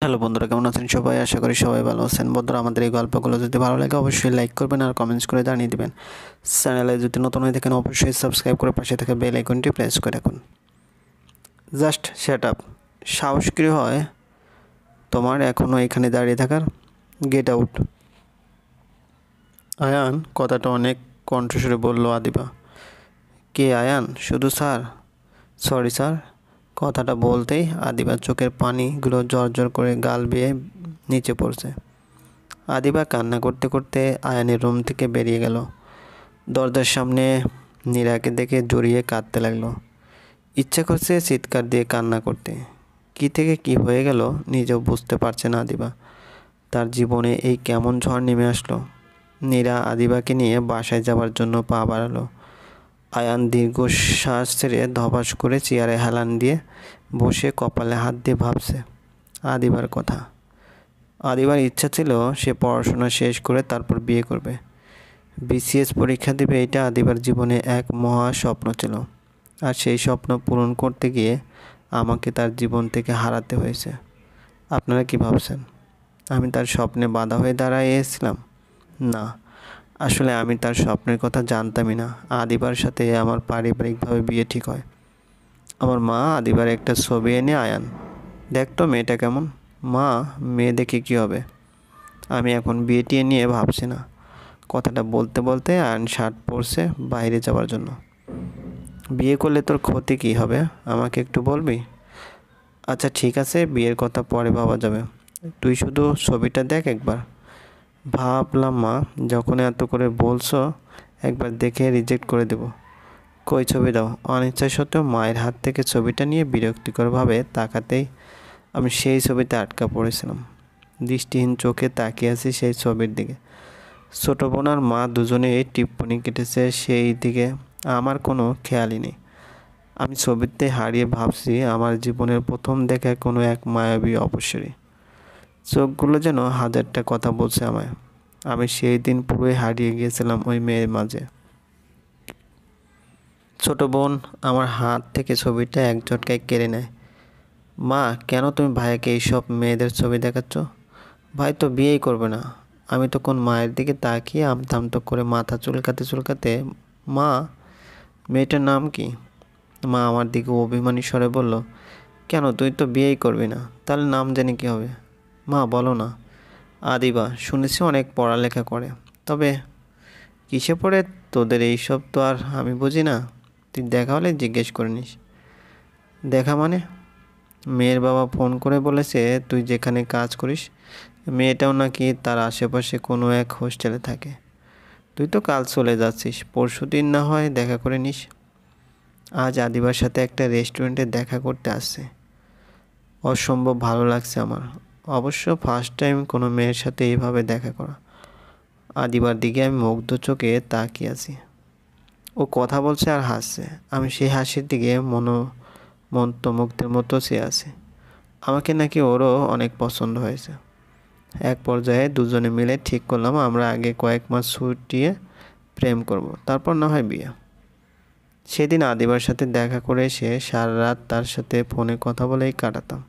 Hello বন্ধুরা, কেমন আছেন সবাই? আশা করি সবাই ভালো আছেন। বন্ধুরা, আমাদের এই গল্পগুলো যদি ভালো লাগে অবশ্যই লাইক করবেন আর কমেন্টস করে জানিয়ে দিবেন। চ্যানেলে যদি নতুন হয়ে থাকেন অবশ্যই সাবস্ক্রাইব করে পাশে থাকা বেল আইকনটি প্রেস করে রাখুন। Just set up. সাহস কি হয় তোমার এখনও এখানে দাঁড়িয়ে থাকার? Get out. আয়ান কথাটা অনেক কণ্ঠস্বরে বলল আদিবা। কে আয়ান? শুধু স্যার। Sorry sir. কথাটা বলতেই আদিবার চোখের পানিগুলো জ্বর করে গাল বেয়ে নিচে পড়ছে। আদিবা কান্না করতে করতে আয়ানের রুম থেকে বেরিয়ে গেল। দরজার সামনে নীরাকে দেখে জড়িয়ে কাঁদতে লাগলো। ইচ্ছে করছে চিৎকার দিয়ে কান্না করতে। কী থেকে কি হয়ে গেল নিজেও বুঝতে পারছে না আদিবা। তার জীবনে এই কেমন ঝড় নেমে আসলো। নীরা আদিবাকে নিয়ে বাসায় যাওয়ার জন্য পা বাড়ালো। আয়ান দীর্ঘশ্বাস ছেড়ে ধপাস করে চেয়ারে হেলান দিয়ে বসে কপালে হাত দিয়ে ভাবছে আদিবার কথা। আদিবার ইচ্ছা ছিল সে পড়াশোনা শেষ করে তারপর বিয়ে করবে, বিসিএস পরীক্ষা দেবে। এটা আদিবার জীবনে এক মহা স্বপ্ন ছিল, আর সেই স্বপ্ন পূরণ করতে গিয়ে আমাকে তার জীবন থেকে হারাতে হয়েছে। আপনারা কি ভাবছেন আমি তার স্বপ্নে বাধা হয়ে দাঁড়িয়েছিলাম? না, আসলে আমি তার স্বপ্নের কথা জানতামই না। আদিবার সাথে আমার পারিবারিকভাবে বিয়ে ঠিক হয়। আমার মা আদিবার একটা ছবি এনে, আয়ান দেখতো মেয়েটা কেমন। মা, মেয়ে দেখে কী হবে? আমি এখন বিয়ে টিয়ে নিয়ে ভাবছি না। কথাটা বলতে বলতে আয়ন শার্ট পরছে বাইরে যাওয়ার জন্য। বিয়ে করলে তোর ক্ষতি কী হবে আমাকে একটু বলবি? আচ্ছা ঠিক আছে, বিয়ের কথা পরে ভাবা যাবে। তুই শুধু ছবিটা দেখ একবার। ভাবলাম মা যখন এত করে বলছো একবার দেখে রিজেক্ট করে দেব। কই ছবি দাও। অনিচ্ছা সত্ত্বেও মায়ের হাত থেকে ছবিটা নিয়ে বিরক্তিকরভাবে তাকাতেই আমি সেই ছবিতে আটকা পড়েছিলাম। দৃষ্টিহীন চোখে তাকিয়ে আছি সেই ছবির দিকে। ছোটো বোন আর মা দুজনেই টিপ্পনি কেটেছে সেই দিকে, আমার কোনো খেয়ালই নেই। আমি ছবিতে হারিয়ে ভাবছি আমার জীবনের প্রথম দেখা কোনো এক মায়াবী অপসরী। চোখগুলো যেন হাজারটা কথা বলছে আমায়। আমি সেই দিন পুরোই হারিয়ে গিয়েছিলাম ওই মেয়ের মাঝে। ছোট বোন আমার হাত থেকে ছবিটা এক ঝটকায় কেড়ে নেয়। মা, কেন তুমি ভাইয়াকে এইসব মেয়েদের ছবি দেখাচ্ছ? ভাই তো বিয়েই করবে না। আমি তখন মায়ের দিকে তাকিয়ে আমতা করে মাথা চুলকাতে, মা, মেয়েটার নাম কি? মা আমার দিকে অভিমানী স্বরে বলল, কেন, তুই তো বিয়েই করবি না, তাহলে নাম জেনে কী হবে? মা বলো না। আদিবা, শুনেছি অনেক পড়ালেখা করে, তবে কিসে পড়ে তোদের এইসব তো আর আমি বুঝি না। তুই দেখা হলে জিজ্ঞেস করে নিস। দেখা মানে? মেয়ের বাবা ফোন করে বলেছে তুই যেখানে কাজ করিস মেয়েটাও নাকি তার আশেপাশে কোনো এক হোস্টেলে থাকে। তুই তো কাল চলে যাচ্ছিস, পরশুদিন না হয় দেখা করে নিস। আজ আদিবার সাথে একটা রেস্টুরেন্টে দেখা করতে আসছে। অসম্ভব ভালো লাগছে আমার। অবশ্য ফার্স্ট টাইম কোনো মেয়ের সাথে এইভাবে দেখা করা। আদিবার দিকে আমি মুগ্ধ চোখে তাকিয়ে আছি। ও কথা বলছে আর হাসছে। আমি সেই হাসির দিকে মন্ত্রমুগ্ধের মতো চেয়ে আছি। আমাকে নাকি ওরও অনেক পছন্দ হয়েছে। এক পর্যায়ে দুজনে মিলে ঠিক করলাম আমরা আগে কয়েক মাস ছুটিয়ে প্রেম করব, তারপর না হয় বিয়ে। সেদিন আদিবার সাথে দেখা করে এসে সারা রাত তার সাথে ফোনে কথা বলেই কাটাতাম।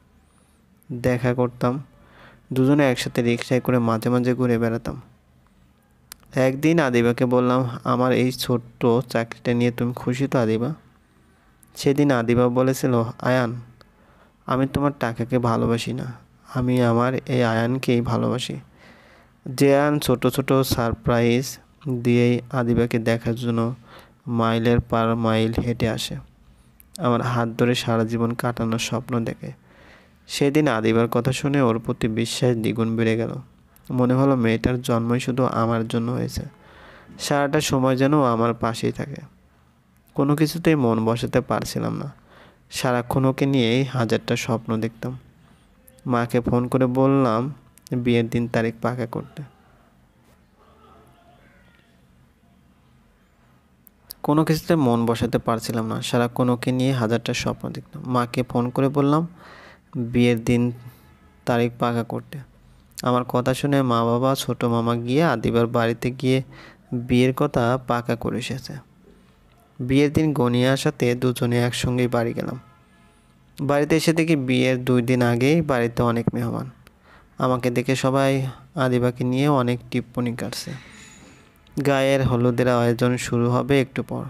দেখা করতাম, দুজনে একসাথে রিকশায় করে মাঝে মাঝে ঘুরে বেড়াতাম। একদিন আদিবাকে বললাম, আমার এই ছোট্ট চাকরিটা নিয়ে তুমি খুশি তো আদিবা? সেদিন আদিবা বলেছিল, আয়ান, আমি তোমার টাকাকে ভালোবাসি না, আমি আমার এই আয়ানকেই ভালোবাসি। যে আয়ান ছোট ছোট সারপ্রাইজ দিয়েই আদিবাকে দেখার জন্য মাইলের পর মাইল হেঁটে আসে, আমার হাত ধরে সারা জীবন কাটানোর স্বপ্ন দেখে। সেদিন আদিবার কথা শুনে ওর প্রতি বিশ্বাস দ্বিগুণ বেড়ে গেল। মনে হলো মেয়েটার জন্মই শুধু আমার জন্য হয়েছে। সারাটা সময় যেন ও আমার পাশেই থাকে। কোনো কিছুতেই মন বসাতে পারছিলাম না। সারাক্ষণ ওকে নিয়েই হাজারটা স্বপ্ন দেখতাম। মাকে ফোন করে বললাম বিয়ের দিন তারিখ পাকা করতে। কোনো কিছুতে মন বসাতে পারছিলাম না। সারাক্ষণ ওকে নিয়ে হাজারটা স্বপ্ন দেখতাম। মাকে ফোন করে বললাম বিয়ের দিন তারিখ পাকা করতে। আমার কথা শুনে মা বাবা ছোটো মামা গিয়ে আদিবার বাড়িতে গিয়ে বিয়ের কথা পাকা করে এসেছে। বিয়ের দিন গনিয়ে আসাতে দুজনে একসঙ্গেই বাড়ি গেলাম। বাড়িতে এসে দেখি বিয়ের 2 দিন আগেই বাড়িতে অনেক মেহমান। আমাকে দেখে সবাই আদিবাকে নিয়ে অনেক টিপ্পনি কাটছে। গায়ের হলুদের আয়োজন শুরু হবে একটু পর।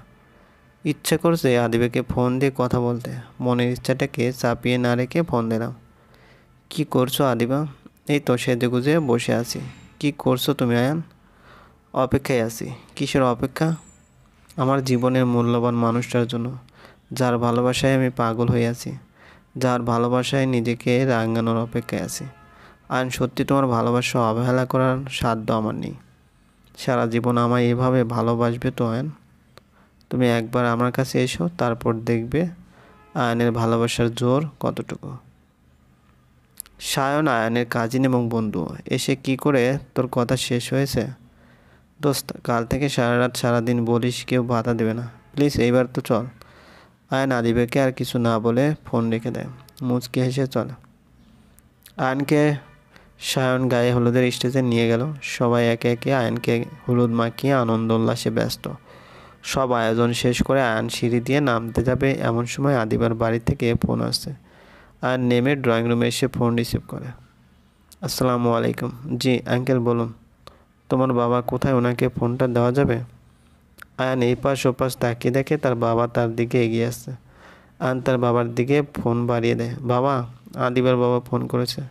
ইচ্ছে করছে আদিবাকে ফোন দিয়ে কথা বলতে, মনের ইচ্ছাটাকে চাপিয়ে না রেখে ফোন দিলাম। কি করছো আদিবা? এই তো সেজেগুজে বসে আছি। কি করছো তুমি আয়ান? অপেক্ষায় আছি। কিসের অপেক্ষা? আমার জীবনের মূল্যবান মানুষটার জন্য, যার ভালোবাসায় আমি পাগল হয়ে আছি, যার ভালোবাসায় নিজেকে রাঙানোর অপেক্ষায় আছি। আয়ন, সত্যি তোমার ভালোবাসা অবহেলা করার সাধ্য আমার নেই। সারা জীবন আমায় এভাবে ভালোবাসবে তো আয়ন? তুমি একবার আমার কাছে এসো, তারপর দেখবে আয়নের ভালোবাসার জোর কতটুকু। সায়ন আয়নের কাজিন এবং বন্ধু। এসে কি করে তোর কথা শেষ হয়েছে? দোস্ত, কাল থেকে সারা রাত সারাদিন বলিস কেউ বাধা দেবে না, প্লিজ এইবার তো চল। আয়ন আদিবাকে আর কিছু না বলে ফোন রেখে দেয়। মুচকি হেসে চলে। আয়নকে সায়ন গায়ে হলুদের স্টেজে নিয়ে গেল। সবাই একে একে আয়নকে হলুদ মাখিয়ে আনন্দ উল্লাসে ব্যস্ত। সব আয়োজন শেষ করে আয়ন সিঁড়ি দিয়ে নামতে যাবে এমন সময় আদিবার বাড়ি থেকে ফোন আসছে। আয়ন নেমে ড্রয়িং রুমে এসে ফোন রিসিভ করে। আসসালামু আলাইকুম। জি আঙ্কেল, বলুন। তোমার বাবা কোথায়, ওনাকে ফোনটা দেওয়া যাবে? আয়ান এই পাশ ওপাশ তাকিয়ে দেখে তার বাবা তার দিকে এগিয়ে আসছে। আয়ান তার বাবার দিকে ফোন বাড়িয়ে দেয়। বাবা, আদিবার বাবা ফোন করেছে।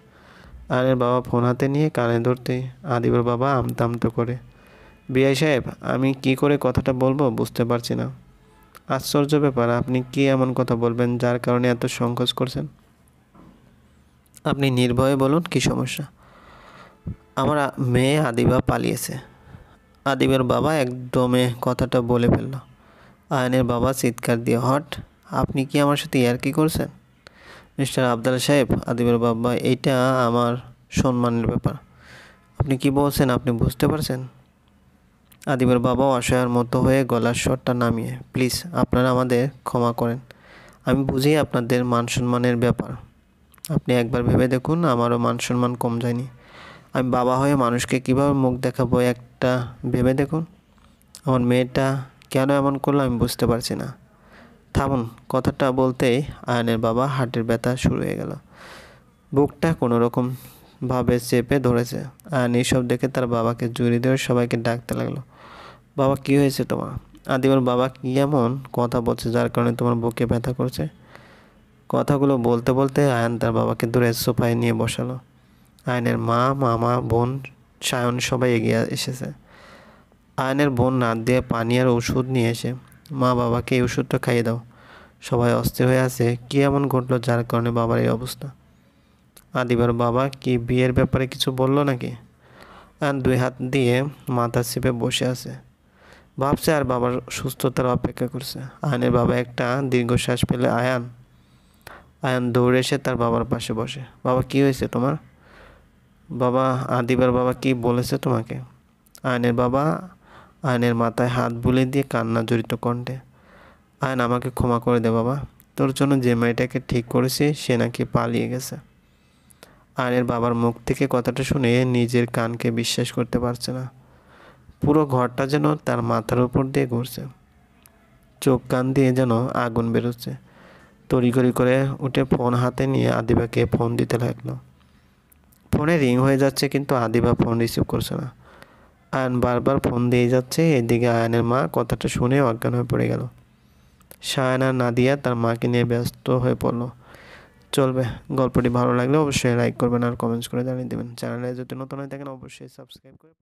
আয়ানের বাবা ফোন হাতে নিয়ে কানে ধরতেই আদিবার বাবা আমতা আমতা করে, বিআই সাহেব, আমি কি করে কথাটা বলবো বুঝতে পারছি না। আশ্চর্য ব্যাপার, আপনি কি এমন কথা বলবেন যার কারণে এত সংকোচ করছেন? আপনি নির্ভয়ে বলুন, কি সমস্যা? আমার মেয়ে আদিবা পালিয়েছে। আদিবের বাবা একদমে কথাটা বলে ফেলল। আয়নের বাবা চিৎকার দিয়ে, হট, আপনি কি আমার সাথে ইয়ার্কি করছেন? মিস্টার আবদাল সাহেব, আদিবের বাবা, এইটা আমার সম্মানের ব্যাপার। আপনি কি বলছেন আপনি বুঝতে পারছেন? আদিবের বাবা অসহায়ের মতো হয়ে গলার স্বরটা নামিয়ে, প্লিজ আপনারা আমাদের ক্ষমা করেন। আমি বুঝি আপনাদের মান সম্মানের ব্যাপার। আপনি একবার ভেবে দেখুন, আমারও মান সম্মান কম যায়নি। আমি বাবা হয়ে মানুষকে কীভাবে মুখ দেখাবো একটা ভেবে দেখুন। আমার মেয়েটা কেন এমন করলো আমি বুঝতে পারছি না। থামুন। কথাটা বলতেই আয়নের বাবা হার্টের ব্যথা শুরু হয়ে গেল। বুকটা কোনো রকম ভাবে চেপে ধরেছে। আয়ন এইসব দেখে তার বাবাকে জড়িয়ে ধরে সবাইকে ডাকতে লাগলো। বাবা, কি হয়েছে তোমার? আদিবার বাবা কি এমন কথা বলছে যার কারণে তোমার বুকে ব্যথা করছে? কথাগুলো বলতে বলতে আয়ন তার বাবাকে ধরে সোফায় নিয়ে বসালো। আয়নের মা, মামা, বোন, সায়ন সবাই এগিয়ে এসেছে। আয়নের বোন নাক দিয়ে পানি আর ওষুধ নিয়ে এসে, মা, বাবাকে এই ওষুধটা খাইয়ে দাও। সবাই অস্থির হয়ে আছে, কি এমন ঘটলো যার কারণে বাবার এই অবস্থা? আদিবার বাবা কি বিয়ের ব্যাপারে কিছু বললো নাকি? আয়ন দুই হাত দিয়ে মাথা চেপে বসে আছে, ভাবছে আর বাবার সুস্থতার অপেক্ষা করছে। আয়নের বাবা একটা দীর্ঘশ্বাস পেলে আয়ান আয়ান দৌড়ে এসে তার বাবার পাশে বসে। বাবা, কি হয়েছে তোমার? বাবা, আদিবার বাবা কি বলেছে তোমাকে? আয়নের বাবা আয়নের মাথায় হাত বুলিয়ে দিয়ে কান্না জড়িত কণ্ঠে, আয়ন, আমাকে ক্ষমা করে দে বাবা। তোর জন্য যে মেয়েটাকে ঠিক করেছি সে নাকি পালিয়ে গেছে। আয়নের বাবার মুখ থেকে কথাটা শুনে নিজের কানকে বিশ্বাস করতে পারছে না। পুরো ঘরটা যেন তার মাথার উপর দিয়ে ঘুরছে। চোখ কান দিয়ে যেন আগুন বেরোচ্ছে। তড়িঘড়ি করে উঠে ফোন হাতে নিয়ে আদিবাকে ফোন দিতে লাগলো। ফোনে রিং হয়ে যাচ্ছে কিন্তু আদিবা ফোন রিসিভ করছে না। আয়ন বারবার ফোন দিয়ে যাচ্ছে। এদিকে আয়নের মা কথাটা শুনে অজ্ঞান হয়ে পড়ে গেল। সায়ন আর নাদিয়া তার মাকে নিয়ে ব্যস্ত হয়ে পড়লো। চলবে, গল্পটি ভালো লাগলে অবশ্যই লাইক করবেন আর কমেন্টস করে জানিয়ে দেবেন। চ্যানেলে যদি নতুন হয়ে থাকেন অবশ্যই সাবস্ক্রাইব করে